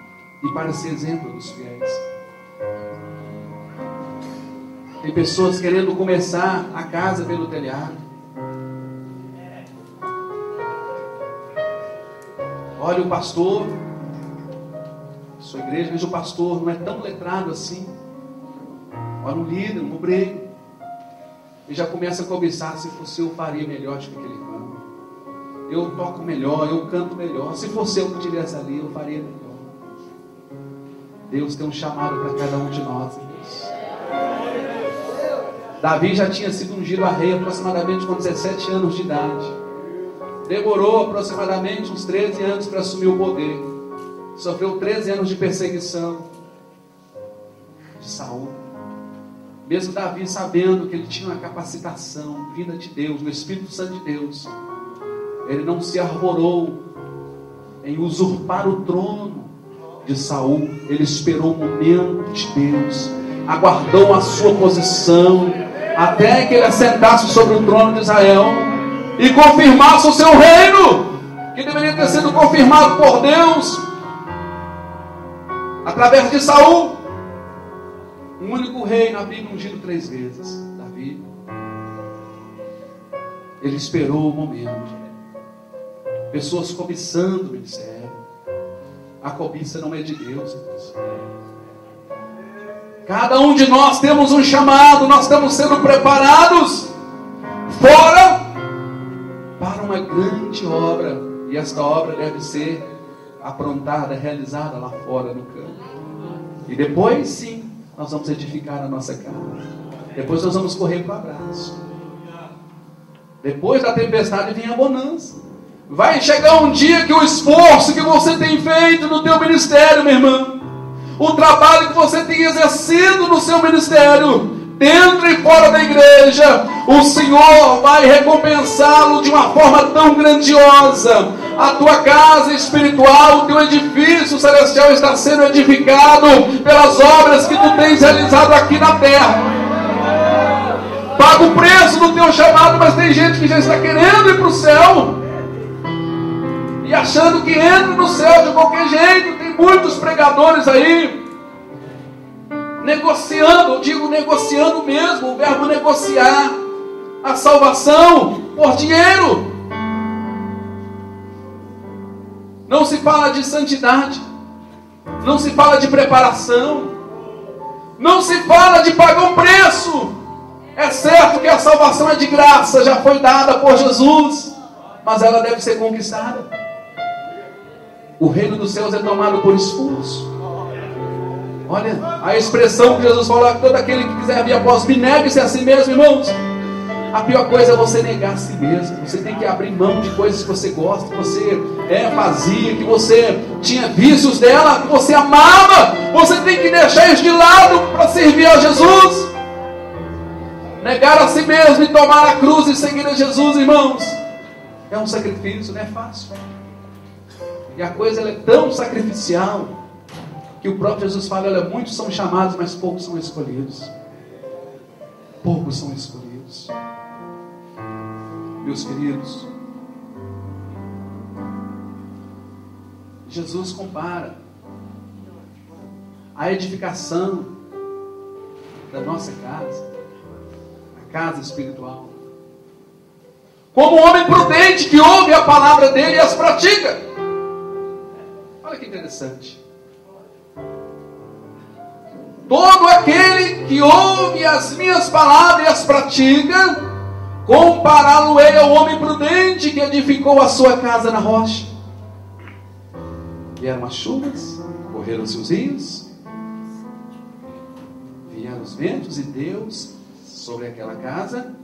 e para ser exemplo dos fiéis. Tem pessoas querendo começar a casa pelo telhado. Olha o pastor, sua igreja, veja o pastor, não é tão letrado assim. Olha um líder, um obreiro, e já começa a cobiçar: se fosse eu faria melhor do que aquele irmão, eu toco melhor, eu canto melhor, se fosse eu que estivesse ali, eu faria melhor. Deus tem um chamado para cada um de nós, Deus. Davi já tinha sido ungido a rei aproximadamente com 17 anos de idade. Demorou aproximadamente uns 13 anos para assumir o poder. Sofreu 13 anos de perseguição de Saul. Mesmo Davi sabendo que ele tinha uma capacitação vinda de Deus, do Espírito Santo de Deus, ele não se arvorou em usurpar o trono de Saul. Ele esperou o momento de Deus, aguardou a sua posição, até que ele assentasse sobre o trono de Israel e confirmasse o seu reino, que deveria ter sido confirmado por Deus através de Saul. Um único rei na Bíblia ungido 3 vezes, Davi. Ele esperou o momento. Pessoas cobiçando o ministério. A cobiça não é de Deus, irmãos. Cada um de nós temos um chamado. Nós estamos sendo preparados fora para uma grande obra. E esta obra deve ser aprontada, realizada lá fora no campo. E depois sim, nós vamos edificar a nossa casa. Depois nós vamos correr para o abraço. Depois da tempestade vem a bonança. Vai chegar um dia que o esforço que você tem feito no teu ministério, meu irmão, o trabalho que você tem exercido no seu ministério, dentro e fora da igreja, o Senhor vai recompensá-lo de uma forma tão grandiosa. A tua casa espiritual, o teu edifício celestial está sendo edificado pelas obras que tu tens realizado aqui na terra. Paga o preço do teu chamado, mas tem gente que já está querendo ir para o céu e achando que entra no céu de qualquer jeito. Tem muitos pregadores aí negociando, eu digo negociando mesmo, o verbo negociar a salvação por dinheiro. Não se fala de santidade, não se fala de preparação, não se fala de pagar um preço. É certo que a salvação é de graça, já foi dada por Jesus, mas ela deve ser conquistada. O reino dos céus é tomado por esforço. Olha a expressão que Jesus falou: todo aquele que quiser vir após mim, negue-se a si mesmo, irmãos. A pior coisa é você negar a si mesmo. Você tem que abrir mão de coisas que você gosta, que você fazia, que você tinha vícios dela, que você amava. Você tem que deixar isso de lado para servir a Jesus. Negar a si mesmo e tomar a cruz e seguir a Jesus, irmãos, é um sacrifício, não é fácil. E a coisa ela é tão sacrificial que o próprio Jesus fala: olha, muitos são chamados, mas poucos são escolhidos. Poucos são escolhidos. Jesus. Meus queridos, Jesus compara a edificação da nossa casa, a casa espiritual, como um homem prudente que ouve a palavra dele e as pratica. Olha que interessante. Todo aquele que ouve as minhas palavras e as pratica, compará-lo-ei ao homem prudente que edificou a sua casa na rocha. Vieram as chuvas, correram-se os rios, vieram os ventos e Deus sobre aquela casa,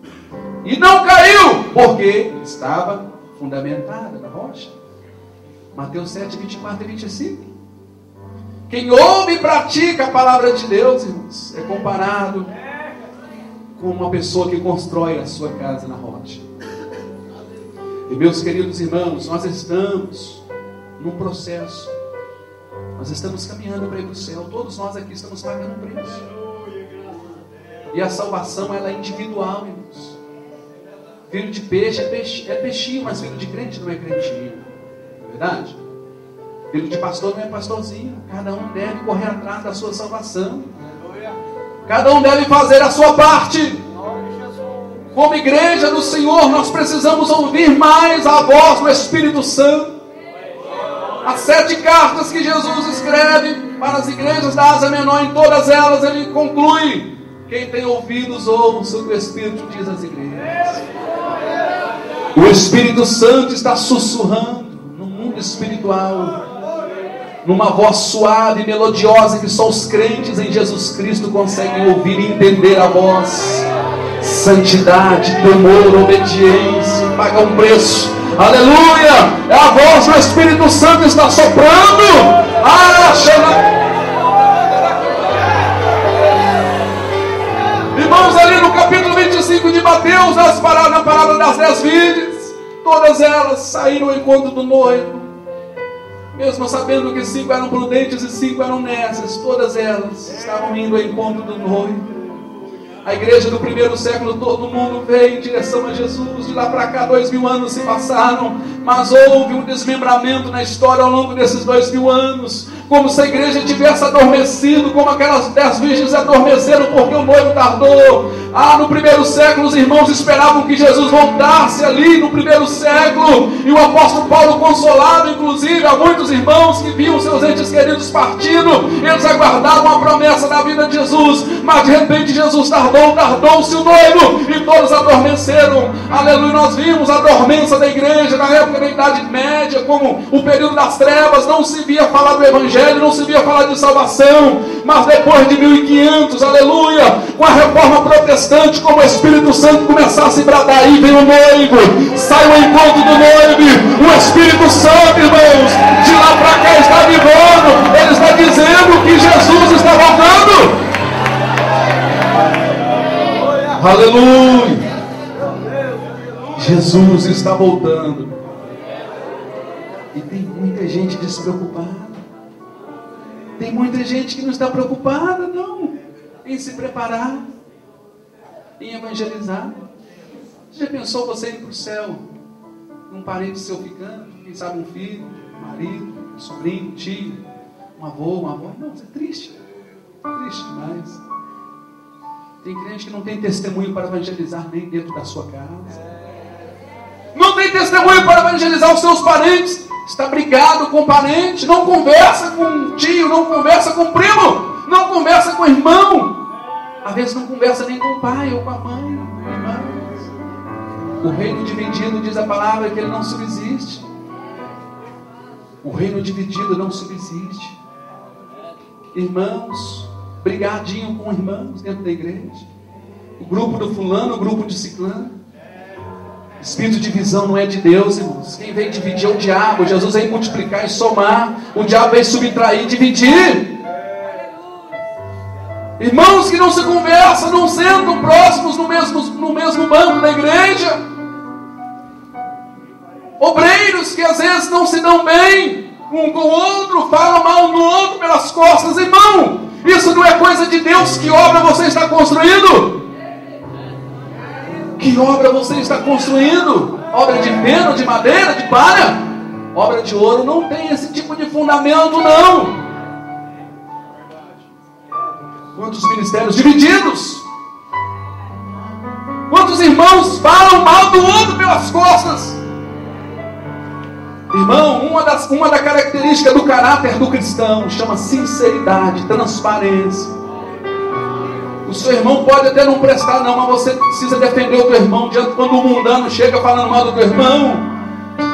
e não caiu, porque estava fundamentada na rocha. Mateus 7, 24 e 25. Quem ouve e pratica a palavra de Deus, irmãos, é comparado com uma pessoa que constrói a sua casa na rocha. E meus queridos irmãos, nós estamos num processo. Nós estamos caminhando para ir para o céu. Todos nós aqui estamos pagando um preço. E a salvação, ela é individual, irmãos. Filho de peixe é peixinho, mas filho de crente não é crentinho. Não é verdade? Filho de pastor não é pastorzinho. Cada um deve correr atrás da sua salvação. Cada um deve fazer a sua parte. Como igreja do Senhor, nós precisamos ouvir mais a voz do Espírito Santo. As 7 cartas que Jesus escreve para as igrejas da Ásia Menor, em todas elas ele conclui: quem tem ouvidos, ouça o que o Espírito diz às igrejas. O Espírito Santo está sussurrando no mundo espiritual, numa voz suave e melodiosa que só os crentes em Jesus Cristo conseguem ouvir e entender a voz. Santidade, temor, obediência, paga um preço. Aleluia! É a voz do Espírito Santo que está soprando. Irmãos, ali no capítulo 25 de Mateus, na parábola das 10 virgens, todas elas saíram ao encontro do noivo. Mesmo sabendo que 5 eram prudentes e 5 eram nécias, todas elas estavam indo ao encontro do noivo. A igreja do primeiro século, todo mundo veio em direção a Jesus. De lá para cá, 2000 anos se passaram, mas houve um desmembramento na história ao longo desses 2000 anos, como se a igreja tivesse adormecido, como aquelas 10 virgens adormeceram porque o noivo tardou. No primeiro século, os irmãos esperavam que Jesus voltasse ali no primeiro século, e o apóstolo Paulo consolava, inclusive, a muitos irmãos que viam seus entes queridos partindo. Eles aguardavam a promessa da vida de Jesus, mas de repente Jesus tardou-se o noivo, e todos adormeceram. Aleluia. Nós vimos a dormência da igreja na época da Idade Média, como o período das trevas. Não se via falar do Evangelho, não se via falar de salvação, mas depois de 1500, aleluia, com a reforma protestante, como o Espírito Santo começasse a bradar: aí vem o noivo, sai o encontro do noivo. O Espírito Santo, irmãos, de lá para cá está vivendo. Ele está dizendo que Jesus está voltando. Aleluia. Jesus está voltando. E tem muita gente despreocupada. Tem muita gente que não está preocupada, não, em se preparar, em evangelizar. Você já pensou você ir para o céu, um parente seu ficando, quem sabe um filho, um marido, um sobrinho, um tio, um avô, uma avó? Não, isso é triste. Triste demais. Tem crente que não tem testemunho para evangelizar nem dentro da sua casa. Não tem testemunho para evangelizar os seus parentes. Está brigado com o parente, não conversa com o tio, não conversa com o primo, não conversa com o irmão. Às vezes não conversa nem com o pai ou com a mãe. Irmãos, o reino dividido, diz a palavra, que ele não subsiste. O reino dividido não subsiste. Irmãos, brigadinho com irmãos dentro da igreja. O grupo do fulano, o grupo de ciclano. Espírito de divisão não é de Deus, irmãos. Quem veio dividir é o diabo. Jesus veio multiplicar e somar. O diabo veio subtrair e dividir. Irmãos que não se conversam, não sentam próximos no mesmo banco da igreja. Obreiros que às vezes não se dão bem um com o outro, falam mal um do outro pelas costas. Irmão, isso não é coisa de Deus. Que obra você está construindo? Que obra você está construindo? Obra de feno, de madeira, de palha? Obra de ouro não tem esse tipo de fundamento, não. Quantos ministérios divididos? Quantos irmãos falam mal do outro pelas costas? Irmão, uma da características do caráter do cristão chama sinceridade, transparência. O seu irmão pode até não prestar não, mas você precisa defender o teu irmão diante quando o mundano chega falando mal do teu irmão.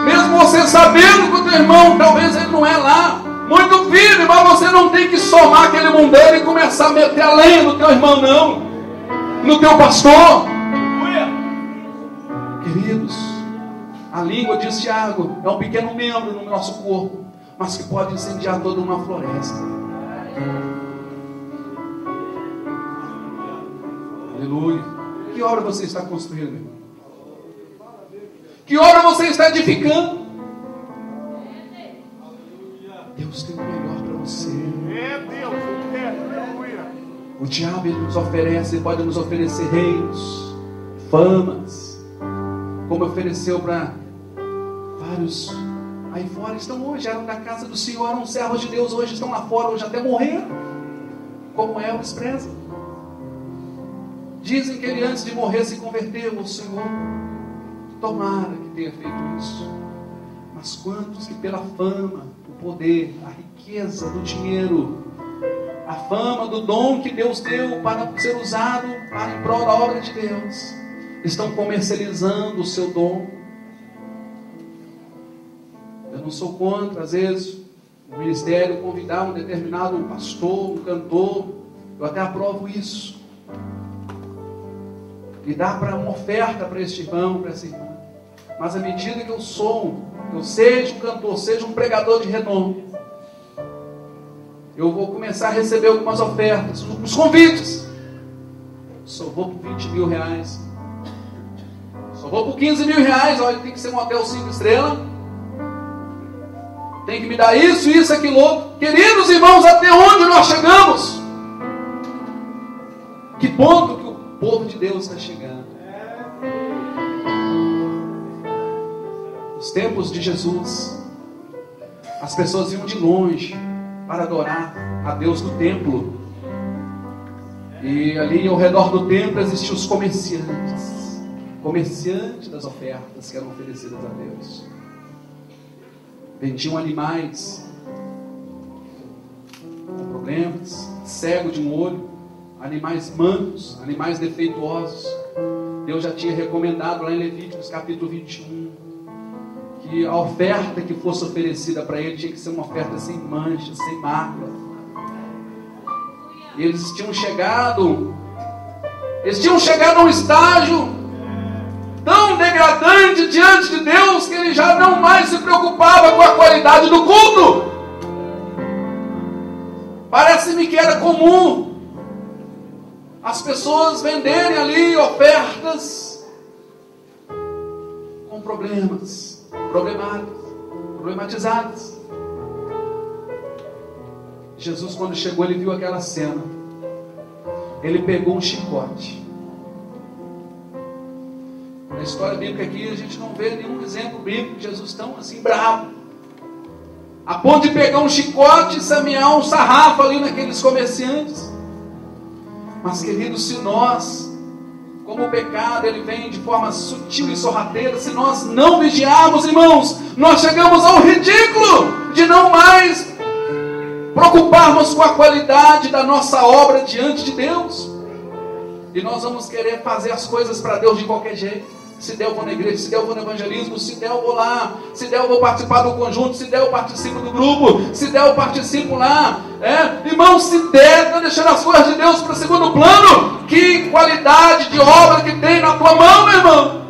Mesmo você sabendo que o teu irmão, talvez ele não é lá muito firme, mas você não tem que somar aquele mundano e começar a meter a lenha no teu irmão, não. No teu pastor. Queridos, a língua, diz Tiago, é um pequeno membro no nosso corpo, mas que pode incendiar toda uma floresta. Aleluia. Que obra você está construindo, meu irmão? Que obra você está edificando? Deus tem o melhor para você. É Deus, aleluia. O diabo ele nos oferece, ele pode nos oferecer reinos, famas, como ofereceu para vários aí fora. Estão hoje, eram da casa do Senhor, eram servos de Deus, hoje estão lá fora, hoje até morreram, como Elvis Presley. Dizem que ele antes de morrer se converteu ao Senhor. Tomara que tenha feito isso. Mas quantos que pela fama, o poder, a riqueza do dinheiro, a fama do dom que Deus deu para ser usado em prol da obra de Deus, estão comercializando o seu dom. Eu não sou contra, às vezes, o ministério convidar um determinado pastor, um cantor. Eu até aprovo isso. E dá para uma oferta para este irmão, para essa irmã. Mas à medida que eu seja um cantor, seja um pregador de renome, eu vou começar a receber algumas ofertas, uns convites. Só vou por 20 mil reais. Só vou por 15 mil reais. Olha, tem que ser um hotel 5 estrelas. Tem que me dar isso, aquilo outro. Queridos irmãos, até onde nós chegamos? Que ponto que o povo de Deus está chegando? Nos tempos de Jesus, as pessoas iam de longe para adorar a Deus no templo. E ali ao redor do templo existiam os comerciantes das ofertas que eram oferecidas a Deus. Vendiam animais com problemas, cego de um olho, animais mancos, animais defeituosos. Deus já tinha recomendado lá em Levíticos capítulo 21 que a oferta que fosse oferecida para ele tinha que ser uma oferta sem mancha, sem mácula. E eles tinham chegado a um estágio tão degradante diante de Deus que ele já não mais se preocupava com a qualidade do culto. Parece-me que era comum as pessoas venderem ali ofertas com problematizadas. Jesus, quando chegou, ele viu aquela cena. Ele pegou um chicote. Na história bíblica aqui, a gente não vê nenhum exemplo bíblico de Jesus tão assim bravo, a ponto de pegar um chicote e semear um sarrafo ali naqueles comerciantes. Mas, queridos, se nós, como o pecado ele vem de forma sutil e sorrateira, se nós não vigiarmos, irmãos, nós chegamos ao ridículo de não mais preocuparmos com a qualidade da nossa obra diante de Deus. E nós vamos querer fazer as coisas para Deus de qualquer jeito. Se der eu vou na igreja, se der eu vou no evangelismo, se der eu vou lá, se der eu vou participar do conjunto, se der eu participo do grupo, se der eu participo lá. Irmão, se der, está deixando as coisas de Deus para o segundo plano. Que qualidade de obra que tem na tua mão, meu irmão.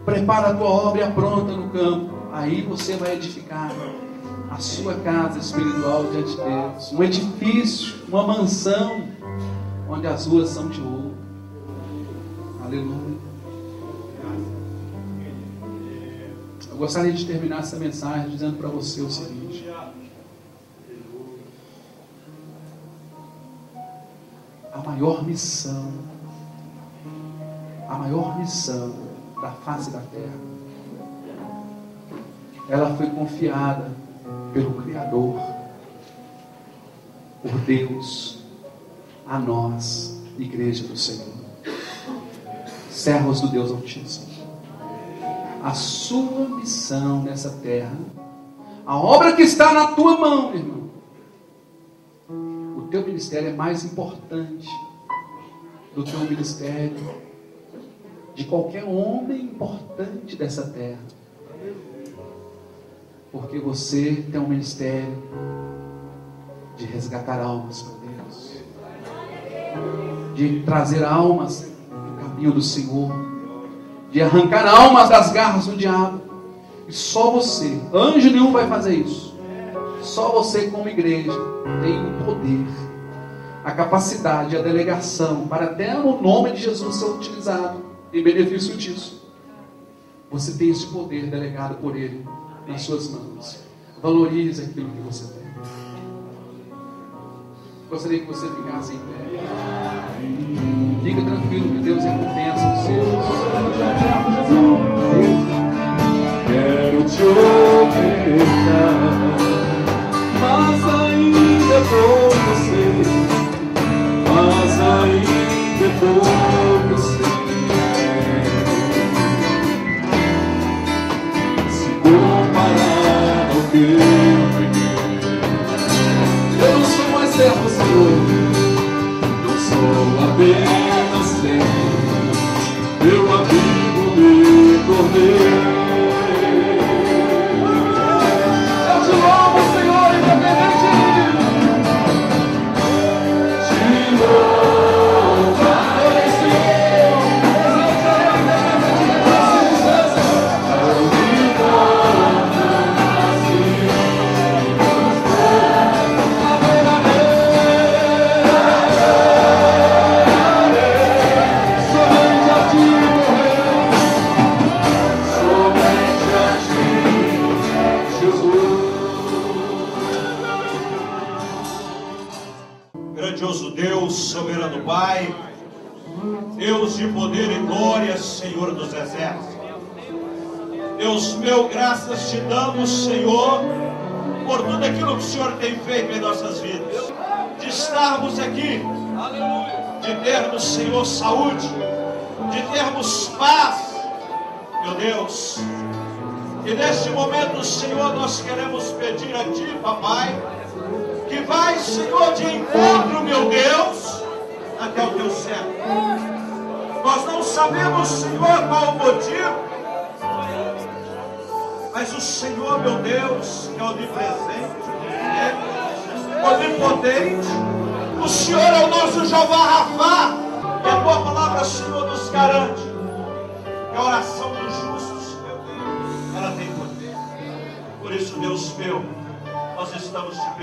Prepara a tua obra e apronta no campo. Aí você vai edificar a sua casa espiritual diante de Deus. Um edifício, uma mansão, onde as ruas são de ouro. Aleluia. Eu gostaria de terminar essa mensagem dizendo para você o seguinte: a maior missão a maior missão da face da terra, ela foi confiada pelo Criador, por Deus, a nós, Igreja do Senhor, servos do Deus Altíssimo. A sua missão nessa terra, a obra que está na tua mão, meu irmão, o teu ministério é mais importante do que o ministério de qualquer homem importante dessa terra, porque você tem um ministério de resgatar almas para Deus, de trazer almas no caminho do Senhor, de arrancar almas das garras do diabo. E só você, anjo nenhum vai fazer isso. Só você como igreja tem o poder, a capacidade, a delegação para até no nome de Jesus ser utilizado em benefício disso. Você tem esse poder delegado por Ele nas suas mãos. Valorize aquilo que você tem. Gostaria que você ficasse em pé. Fica tranquilo que Deus recompensa os seus. Quero te ofertar, mas ainda por você, mas ainda por você. Se comparar ao que eu não sou mais servo, Senhor, não sou apenas servo, meu amigo me tornei. Grandioso Deus, soberano Pai, Deus de poder e glória, Senhor dos exércitos. Deus meu, graças te damos, Senhor, por tudo aquilo que o Senhor tem feito em nossas vidas. De estarmos aqui, de termos, Senhor, saúde, de termos paz, meu Deus. E neste momento, Senhor, nós queremos pedir a Ti, Papai, que vai, Senhor, de encontro, meu Deus, até o Teu servo. Nós não sabemos, Senhor, qual o motivo, mas o Senhor, meu Deus, que é onipresente, onipotente, o Senhor é o nosso Jeová Rafá, e a Tua palavra, Senhor, nos garante que a oração dos justos, meu Deus, ela tem poder. Por isso, Deus meu, nós estamos te pedindo.